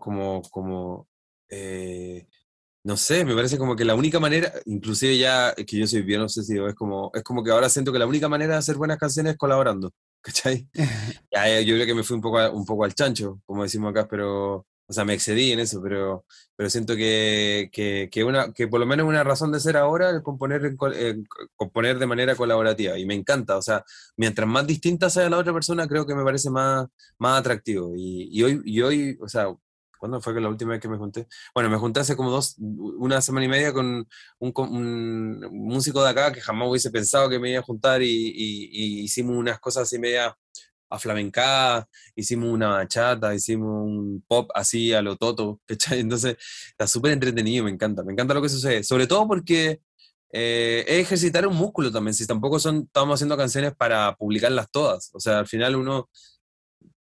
Speaker 2: eh, no sé, me parece como que la única manera, inclusive ya es que yo soy bien obsesivo, es como que ahora siento que la única manera de hacer buenas canciones es colaborando, ¿cachai? Ya, yo creo que me fui un poco al chancho, como decimos acá, pero, o sea, me excedí en eso, pero siento que por lo menos una razón de ser ahora es componer de manera colaborativa, y me encanta, o sea, mientras más distinta sea la otra persona, creo que me parece más atractivo, y hoy, o sea, ¿cuándo fue que la última vez que me junté? Bueno, me junté hace como una semana y media con un músico de acá que jamás hubiese pensado que me iba a juntar, y hicimos unas cosas así media aflamencada, hicimos una bachata, hicimos un pop así a lo Toto, ¿cachai? Entonces está súper entretenido, me encanta lo que sucede, sobre todo porque es ejercitar un músculo también, si tampoco estamos haciendo canciones para publicarlas todas, o sea, al final uno,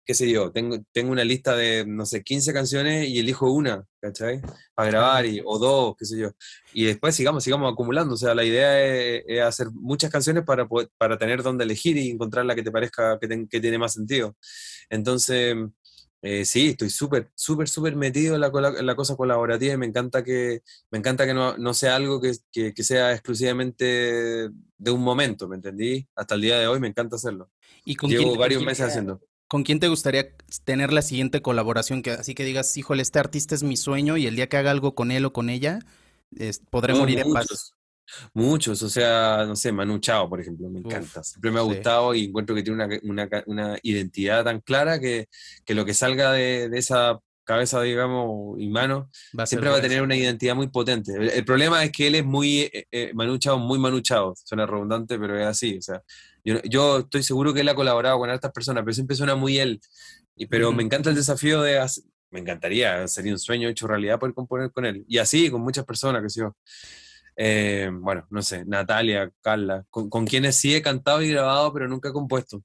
Speaker 2: qué sé yo, tengo una lista de, no sé, 15 canciones y elijo una, ¿cachai? Para grabar,
Speaker 1: Claro.
Speaker 2: o dos, qué sé yo. Y después sigamos acumulando. O sea, la idea es hacer muchas canciones para tener dónde elegir y encontrar la que te parezca que tiene más sentido. Entonces, Sí, estoy súper metido en la cosa colaborativa y me encanta que no sea algo que sea exclusivamente de un momento, ¿me entendí? Hasta el día de hoy me encanta hacerlo.
Speaker 1: ¿Y
Speaker 2: Llevo varios meses haciendo.
Speaker 1: con quién te gustaría tener la siguiente colaboración? Que, así que digas, híjole, este artista es mi sueño y el día que haga algo con él o con ella, podré
Speaker 2: No,
Speaker 1: morir en paz.
Speaker 2: muchos, o sea, no sé, Manu Chao, por ejemplo, me
Speaker 1: Uf,
Speaker 2: encanta. Siempre me ha
Speaker 1: sí,
Speaker 2: gustado y encuentro que tiene una identidad tan clara que lo que salga de esa cabeza, digamos, y mano,
Speaker 1: va a ser
Speaker 2: siempre va a
Speaker 1: bueno.
Speaker 2: tener una identidad muy potente. El problema es que él es muy Manu Chao, muy Manu Chao. Suena redundante, pero es así. O sea, yo estoy seguro que él ha colaborado con otras personas, pero siempre suena muy él. Pero me
Speaker 1: Ujú.
Speaker 2: encanta el desafío de me encantaría, sería un sueño hecho realidad poder componer con él. Y así, con muchas personas, que sé yo. Bueno, no sé, Natalia, Carla, con quienes sí he cantado y grabado, pero nunca he compuesto.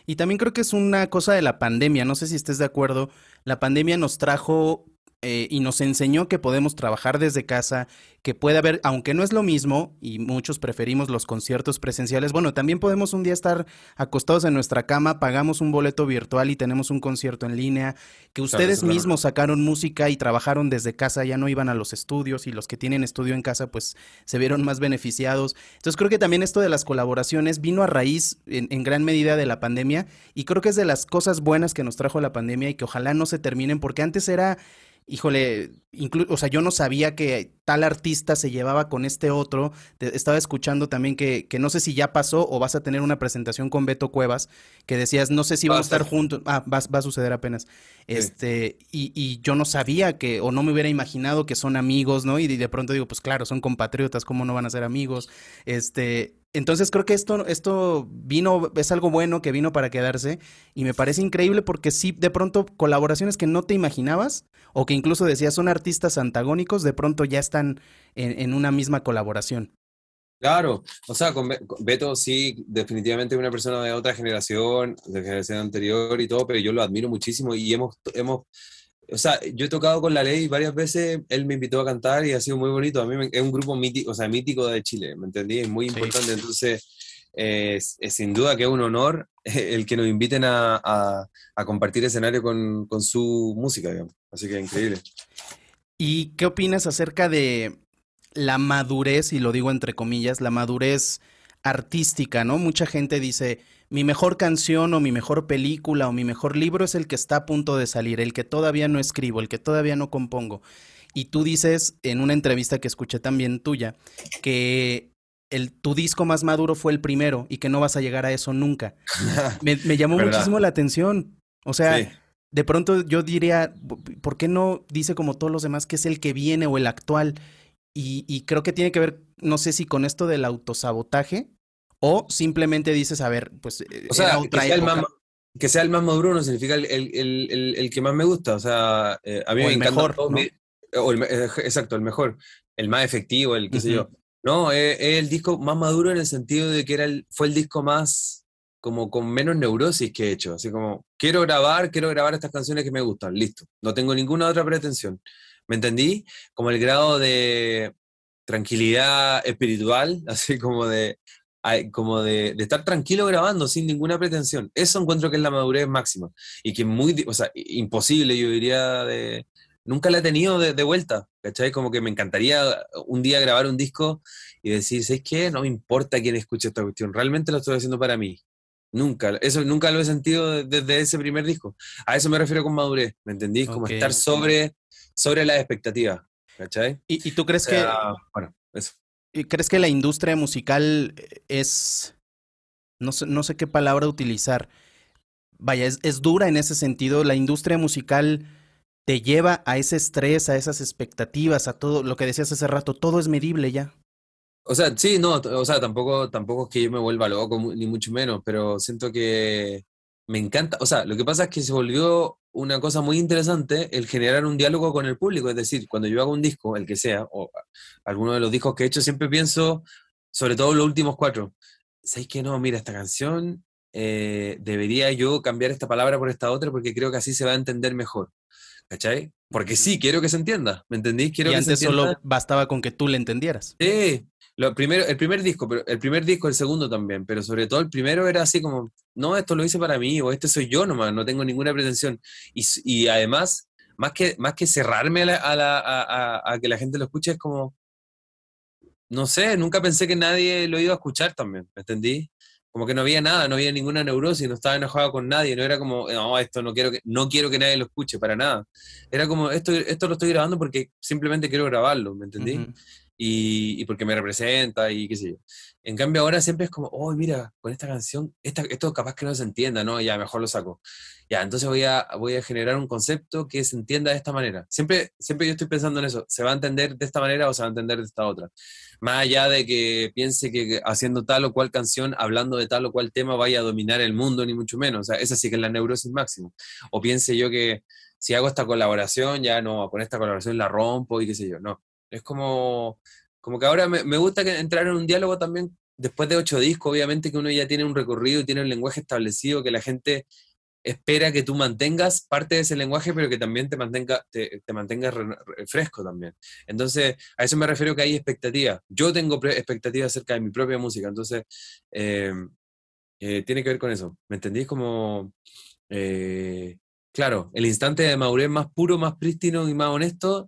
Speaker 1: Y también creo que es una cosa de la pandemia, no sé si estés de acuerdo, la pandemia nos trajo y nos enseñó que podemos trabajar desde casa, que puede haber, aunque no es lo mismo, y muchos preferimos los conciertos presenciales, bueno, también podemos un día estar acostados en nuestra cama, pagamos un boleto virtual y tenemos un concierto en línea, que
Speaker 2: Claro, eso
Speaker 1: ustedes
Speaker 2: es lo
Speaker 1: mismos
Speaker 2: mejor.
Speaker 1: sacaron música y trabajaron desde casa, ya no iban a los estudios y los que tienen estudio en casa pues se vieron más beneficiados. Entonces creo que también esto de las colaboraciones vino a raíz en gran medida de la pandemia y creo que es de las cosas buenas que nos trajo la pandemia y que ojalá no se terminen porque antes era, híjole, o sea, yo no sabía que tal artista se llevaba con este otro. Estaba escuchando también que no sé si ya pasó o vas a tener una presentación con Beto Cuevas, que decías, no sé si vamos a estar
Speaker 2: Pasa,
Speaker 1: juntos. Va a suceder apenas.
Speaker 2: sí.
Speaker 1: Y yo no sabía que, o no me hubiera imaginado que son amigos, ¿no? Y de pronto digo, pues claro, son compatriotas, ¿cómo no van a ser amigos? Entonces creo que esto vino, es algo bueno que vino para quedarse y me parece increíble porque sí, de pronto colaboraciones que no te imaginabas o que incluso decías son artistas antagónicos, de pronto ya están en una misma colaboración.
Speaker 2: Claro, o sea, con Beto sí, definitivamente es una persona de otra generación, de generación anterior y todo, pero yo lo admiro muchísimo y o sea, yo he tocado con La Ley varias veces, él me invitó a cantar y ha sido muy bonito. A mí es un grupo mítico, o sea, mítico de Chile, ¿me entendí? Es muy
Speaker 1: Sí.
Speaker 2: importante, entonces es sin duda que es un honor el que nos inviten a compartir escenario con su música, digamos. Así que increíble.
Speaker 1: ¿Y qué opinas acerca de la madurez, y lo digo entre comillas, la madurez artística, ¿no? Mucha gente dice, mi mejor canción o mi mejor película o mi mejor libro es el que está a punto de salir, el que todavía no escribo, el que todavía no compongo. Y tú dices en una entrevista que escuché también tuya, que tu disco más maduro fue el primero y que no vas a llegar a eso nunca. Me llamó
Speaker 2: ¿Verdad?
Speaker 1: muchísimo la atención. O sea,
Speaker 2: Sí.
Speaker 1: de pronto yo diría, ¿por qué no dice como todos los demás que es el que viene o el actual? Y creo que tiene que ver, no sé si con esto del autosabotaje o simplemente dices, a ver, pues
Speaker 2: O
Speaker 1: era
Speaker 2: sea,
Speaker 1: otra época
Speaker 2: que sea el más maduro no significa el que más me gusta. O sea, a mí
Speaker 1: o
Speaker 2: me
Speaker 1: el
Speaker 2: encantan
Speaker 1: mejor,
Speaker 2: todos
Speaker 1: ¿no?
Speaker 2: exacto, el mejor, el más efectivo, el qué sé
Speaker 1: Ujú.
Speaker 2: yo. No, es el disco más maduro en el sentido de que fue el disco más, como con menos neurosis que he hecho. Así como, quiero grabar estas canciones que me gustan, listo. No tengo ninguna otra pretensión. ¿Me entendí? Como el grado de tranquilidad espiritual, así como de estar tranquilo grabando sin ninguna pretensión. Eso encuentro que es la madurez máxima y que es o sea, imposible, yo diría, nunca la he tenido de vuelta, ¿cachai? Como que me encantaría un día grabar un disco y decir, ¿sabes qué? No me importa quién escuche esta cuestión, realmente lo estoy haciendo para mí. Nunca, eso nunca lo he sentido desde ese primer disco. A eso me refiero con madurez, ¿me entendís? Como estar
Speaker 1: Ok.
Speaker 2: sobre las expectativas, ¿cachai?
Speaker 1: ¿Y tú
Speaker 2: O sea, bueno, eso.
Speaker 1: crees que la industria musical es, no sé qué palabra utilizar? Vaya, es dura en ese sentido. La industria musical te lleva a ese estrés, a esas expectativas, a todo lo que decías hace rato, todo es medible ya.
Speaker 2: O sea, sí, no, o sea, tampoco es que yo me vuelva loco, ni mucho menos, pero siento que me encanta, o sea, lo que pasa es que se volvió una cosa muy interesante el generar un diálogo con el público, es decir, cuando yo hago un disco, el que sea, o alguno de los discos que he hecho, siempre pienso, sobre todo los últimos cuatro, ¿sabes qué? No, mira, esta canción debería yo cambiar esta palabra por esta otra porque creo que así se va a entender mejor, ¿cachai? Porque sí, quiero que se entienda, ¿me entendís? Quiero
Speaker 1: Y
Speaker 2: que se
Speaker 1: antes
Speaker 2: entienda.
Speaker 1: solo bastaba con que tú le entendieras.
Speaker 2: Lo primero, el primer disco, pero el primer disco, el segundo también, pero sobre todo el primero era así como, no, esto lo hice para mí, o este soy yo nomás, no tengo ninguna pretensión. Y además, más que cerrarme a que la gente lo escuche, es como, no sé, nunca pensé que nadie lo iba a escuchar también, ¿me entendí? Como que no había nada, no había ninguna neurosis, no estaba enojado con nadie, no era como, no, esto no quiero que nadie lo escuche, para nada. Era como, esto lo estoy grabando porque simplemente quiero grabarlo, ¿me entendí?
Speaker 1: Ujú.
Speaker 2: Y porque me representa y qué sé yo. En cambio ahora siempre es como, oh, mira, con esta canción, esto capaz que no se entienda, ¿no? Ya, mejor lo saco. Ya, entonces voy a generar un concepto que se entienda de esta manera. Siempre yo estoy pensando en eso, ¿se va a entender de esta manera o se va a entender de esta otra? Más allá de que piense que haciendo tal o cual canción, hablando de tal o cual tema, vaya a dominar el mundo, ni mucho menos. O sea, esa sí que es la neurosis máxima. O piense yo que si hago esta colaboración, ya no, con esta colaboración la rompo y qué sé yo. No. Es como que ahora me gusta entrar en un diálogo también, después de 8 discos, obviamente que uno ya tiene un recorrido y tiene un lenguaje establecido, que la gente espera que tú mantengas parte de ese lenguaje, pero que también te mantengas fresco también. Entonces, a eso me refiero que hay expectativas. Yo tengo expectativas acerca de mi propia música, entonces eh, tiene que ver con eso. ¿Me entendís? Como, eh, claro, el instante de madurez más puro, más prístino y más honesto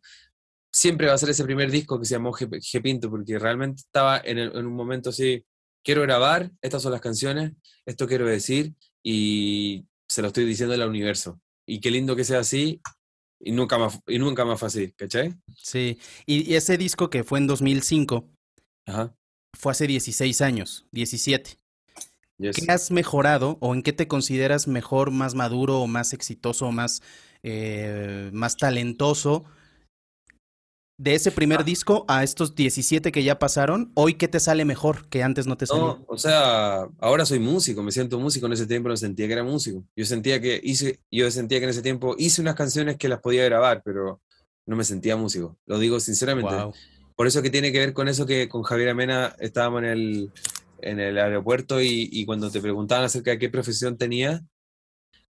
Speaker 2: siempre va a ser ese primer disco que se llamó G Pinto, porque realmente estaba en un momento así, quiero grabar, estas son las canciones, esto quiero decir, y se lo estoy diciendo al universo. Y qué lindo que sea así, y nunca más fue así, ¿cachai?
Speaker 1: Sí, y ese disco que fue en 2005
Speaker 2: Ajá,
Speaker 1: fue hace 16 años, 17. ¿Qué
Speaker 2: yes.
Speaker 1: has mejorado o en qué te consideras mejor, más maduro o más exitoso o más talentoso de ese primer disco a estos 17 que ya pasaron? ¿Hoy qué te sale mejor que antes no te salía?
Speaker 2: No, o sea, ahora soy músico, me siento músico, en ese tiempo no sentía que era músico. Yo sentía que en ese tiempo hice unas canciones que las podía grabar, pero no me sentía músico. Lo digo sinceramente.
Speaker 1: Wow.
Speaker 2: Por eso que tiene que ver con eso que con Javier Amena estábamos en el aeropuerto y cuando te preguntaban acerca de qué profesión tenía,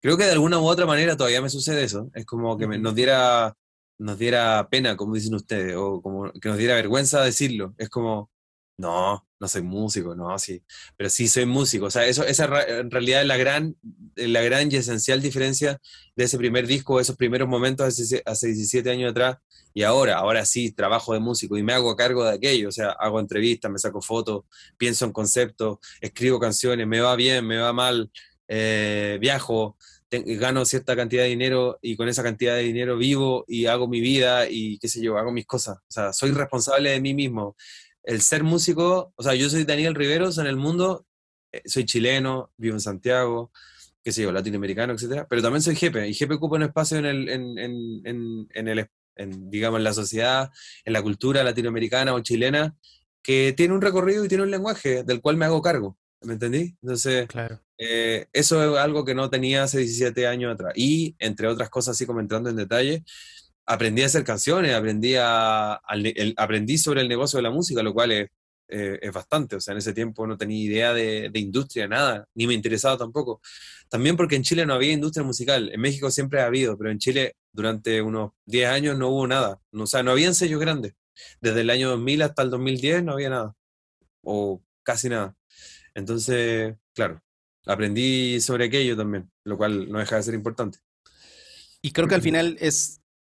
Speaker 2: creo que de alguna u otra manera todavía me sucede eso. Es como que nos diera pena, como dicen ustedes, o como que nos diera vergüenza decirlo. Es como, no soy músico, no, sí, pero sí soy músico. O sea, en realidad es la gran y esencial diferencia de ese primer disco, de esos primeros momentos hace 17 años atrás, y ahora sí, trabajo de músico y me hago cargo de aquello. O sea, hago entrevistas, me saco fotos, pienso en conceptos, escribo canciones, me va bien, me va mal, viajo, gano cierta cantidad de dinero y con esa cantidad de dinero vivo y hago mi vida y qué sé yo, hago mis cosas. O sea, soy responsable de mí mismo. El ser músico, o sea, yo soy Daniel Riveros en el mundo, soy chileno, vivo en Santiago, qué sé yo, latinoamericano, etcétera, pero también soy jefe y jefe ocupa un espacio digamos, en la sociedad, en la cultura latinoamericana o chilena, que tiene un recorrido y tiene un lenguaje del cual me hago cargo. ¿Me entendí? Entonces,
Speaker 1: Claro.
Speaker 2: eso es algo que no tenía hace 17 años atrás. Y, entre otras cosas, así como entrando en detalle, aprendí a hacer canciones, aprendí sobre el negocio de la música, lo cual es bastante. O sea, en ese tiempo no tenía idea de industria, nada, ni me interesaba tampoco. También porque en Chile no había industria musical. En México siempre ha habido, pero en Chile durante unos 10 años no hubo nada. No, o sea, no habían sellos grandes. Desde el año 2000 hasta el 2010 no había nada, o casi nada. Entonces, claro, aprendí sobre aquello también, lo cual no deja de ser importante.
Speaker 1: Y creo que al final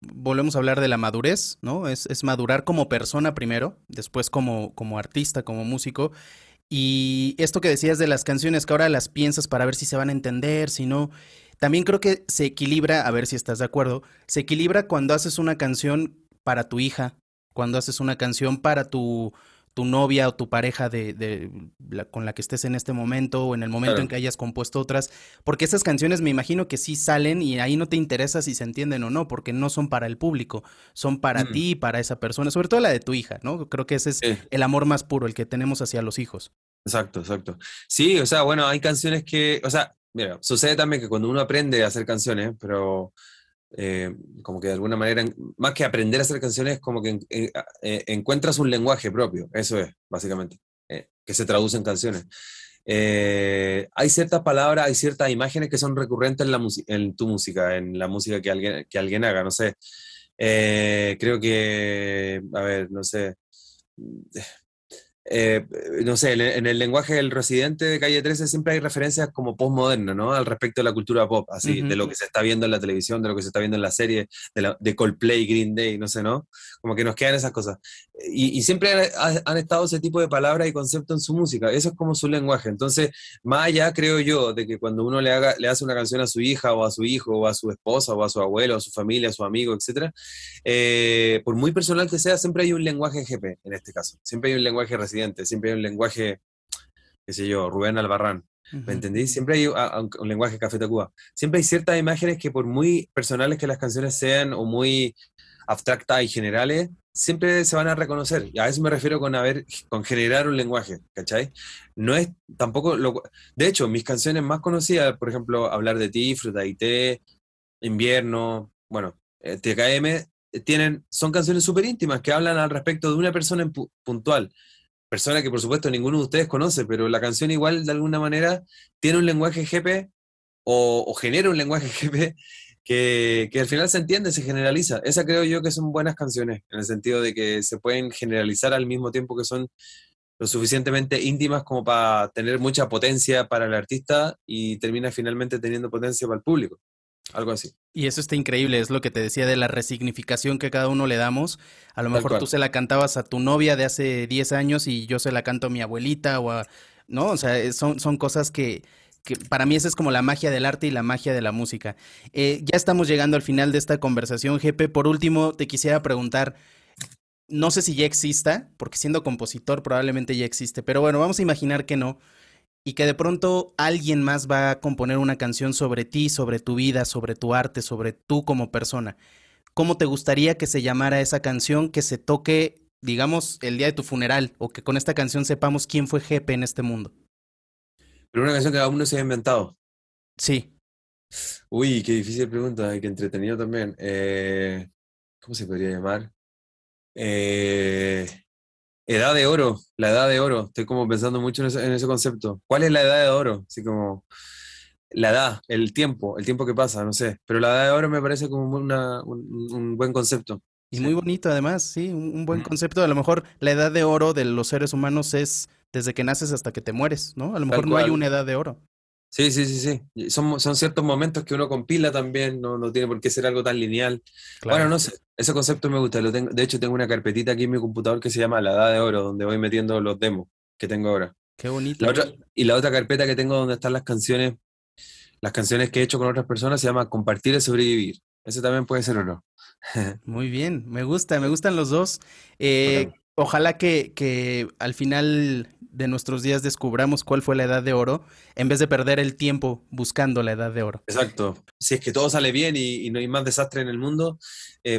Speaker 1: volvemos a hablar de la madurez, ¿no? Es madurar como persona primero, después como artista, como músico. Y esto que decías de las canciones, que ahora las piensas para ver si se van a entender, si no. También creo que se equilibra, a ver si estás de acuerdo, se equilibra cuando haces una canción para tu hija, cuando haces una canción para tu novia o tu pareja con la que estés en este momento o en el momento en
Speaker 2: Claro.
Speaker 1: que hayas compuesto otras, porque esas canciones me imagino que sí salen y ahí no te interesa si se entienden o no, porque no son para el público, son para
Speaker 2: Mm,
Speaker 1: ti, para esa persona, sobre todo la de tu hija, ¿no? Creo que ese es
Speaker 2: sí.
Speaker 1: el amor más puro, el que tenemos hacia los hijos.
Speaker 2: Exacto, exacto. Sí, o sea, bueno, hay canciones que, o sea, mira, sucede también que cuando uno aprende a hacer canciones, pero como que de alguna manera, más que aprender a hacer canciones, como que encuentras un lenguaje propio, eso es, básicamente, que se traduce en canciones. hay ciertas palabras, hay ciertas imágenes que son recurrentes en tu música, en la música que alguien haga, no sé. Creo que, a ver, no sé. No sé, en el lenguaje del Residente de Calle 13 siempre hay referencias como postmodernas, ¿no? Al respecto de la cultura pop, así, de lo que se está viendo en la televisión, de lo que se está viendo en la serie, de Coldplay, Green Day, no sé, ¿no? Como que nos quedan esas cosas. Y siempre han estado ese tipo de palabras y conceptos en su música, eso es como su lenguaje. Entonces, más allá, creo yo, de que cuando uno le hace una canción a su hija, o a su hijo, o a su esposa, o a su abuelo, o a su familia, a su amigo, etcétera, por muy personal que sea, siempre hay un lenguaje GP, en este caso. Siempre hay un lenguaje Residente, siempre hay un lenguaje, qué sé yo, Rubén Albarrán. ¿Me entendí? Siempre hay un lenguaje Café Tacuba. Siempre hay ciertas imágenes que por muy personales que las canciones sean o muy abstractas y generales, siempre se van a reconocer. Y a eso me refiero con generar un lenguaje, ¿cachai? No es tampoco de hecho, mis canciones más conocidas, por ejemplo, Hablar de ti, Fruta y té, Invierno, bueno, TKM, son canciones súper íntimas que hablan al respecto de una persona puntual. Persona que por supuesto ninguno de ustedes conoce, pero la canción igual de alguna manera tiene un lenguaje GP o genera un lenguaje GP que al final se entiende, se generaliza. Esa creo yo que son buenas canciones, en el sentido de que se pueden generalizar al mismo tiempo que son lo suficientemente íntimas como para tener mucha potencia para el artista y termina finalmente teniendo potencia para el público. Algo así.
Speaker 1: Y eso está increíble, es lo que te decía de la resignificación que cada uno le damos. A lo mejor tú se la cantabas a tu novia de hace 10 años y yo se la canto a mi abuelita ¿no? O sea, son cosas que para mí esa es como la magia del arte y la magia de la música. Ya estamos llegando al final de esta conversación, Gepe. Por último, te quisiera preguntar, no sé si ya exista, porque siendo compositor probablemente ya existe, pero bueno, vamos a imaginar que no. Y que de pronto alguien más va a componer una canción sobre ti, sobre tu vida, sobre tu arte, sobre tú como persona. ¿Cómo te gustaría que se llamara esa canción, que se toque, digamos, el día de tu funeral, o que con esta canción sepamos quién fue Gepe en este mundo?
Speaker 2: Pero una canción que aún no se ha inventado.
Speaker 1: Sí.
Speaker 2: Uy, qué difícil pregunta y qué entretenido también. ¿Cómo se podría llamar? Edad de oro, la edad de oro. Estoy como pensando mucho en ese concepto. ¿Cuál es la edad de oro? Así como la edad, el tiempo que pasa, no sé. Pero la edad de oro me parece como un buen concepto.
Speaker 1: Y
Speaker 2: Sí.
Speaker 1: muy bonito además, sí, un buen concepto. A lo mejor la edad de oro de los seres humanos es desde que naces hasta que te mueres, ¿no? A lo mejor no hay una edad de oro.
Speaker 2: Sí, sí, sí, sí. Y son ciertos momentos que uno compila también, no tiene por qué ser algo tan lineal.
Speaker 1: Claro.
Speaker 2: Bueno, no sé, ese concepto me gusta. De hecho, tengo una carpetita aquí en mi computador que se llama La Edad de Oro, donde voy metiendo los demos que tengo ahora.
Speaker 1: Qué bonito.
Speaker 2: La otra carpeta que tengo donde están las canciones que he hecho con otras personas se llama Compartir y Sobrevivir. Ese también puede ser o no.
Speaker 1: Muy bien, me gustan los dos. Ojalá que al final de nuestros días descubramos cuál fue la edad de oro, en vez de perder el tiempo buscando la edad de oro.
Speaker 2: Exacto. Si es que todo sale bien y no hay más desastre en el mundo,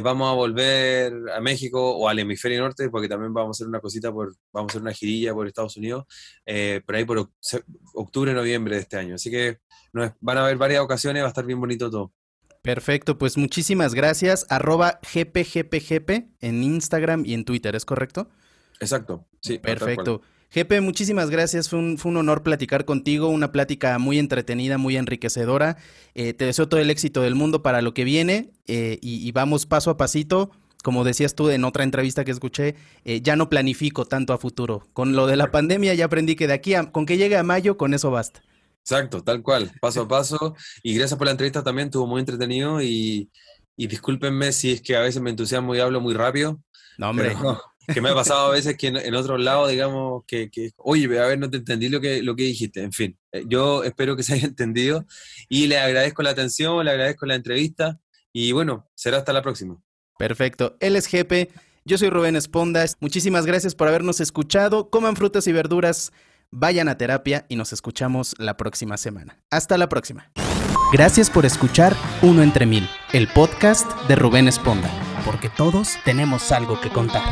Speaker 2: vamos a volver a México o al hemisferio norte, porque también vamos a hacer una cosita, vamos a hacer una girilla por Estados Unidos, por ahí por octubre, noviembre de este año. Así que van a haber varias ocasiones, va a estar bien bonito todo.
Speaker 1: Perfecto, pues muchísimas gracias. @GPGPGP en Instagram y en Twitter, ¿es correcto?
Speaker 2: Exacto, sí.
Speaker 1: Perfecto. Gepe, muchísimas gracias. Fue un honor platicar contigo, una plática muy entretenida, muy enriquecedora. Te deseo todo el éxito del mundo para lo que viene y vamos paso a pasito. Como decías tú en otra entrevista que escuché, ya no planifico tanto a futuro. Con lo de la pandemia ya aprendí que de aquí con que llegue a mayo, con eso basta.
Speaker 2: Exacto, tal cual, paso a paso. Y gracias por la entrevista también, estuvo muy entretenido y discúlpenme si es que a veces me entusiasmo y hablo muy rápido.
Speaker 1: No, hombre.
Speaker 2: Pero, que me ha pasado a veces que en otros lados, digamos, oye, a ver, no te entendí lo que dijiste. En fin, yo espero que se haya entendido y le agradezco la atención, le agradezco la entrevista y bueno, será hasta la próxima.
Speaker 1: Perfecto. Él es Gepe, yo soy Rubén Esponda. Muchísimas gracias por habernos escuchado. Coman frutas y verduras, vayan a terapia y nos escuchamos la próxima semana. Hasta la próxima. Gracias por escuchar Uno Entre Mil, el podcast de Rubén Esponda, porque todos tenemos algo que contar.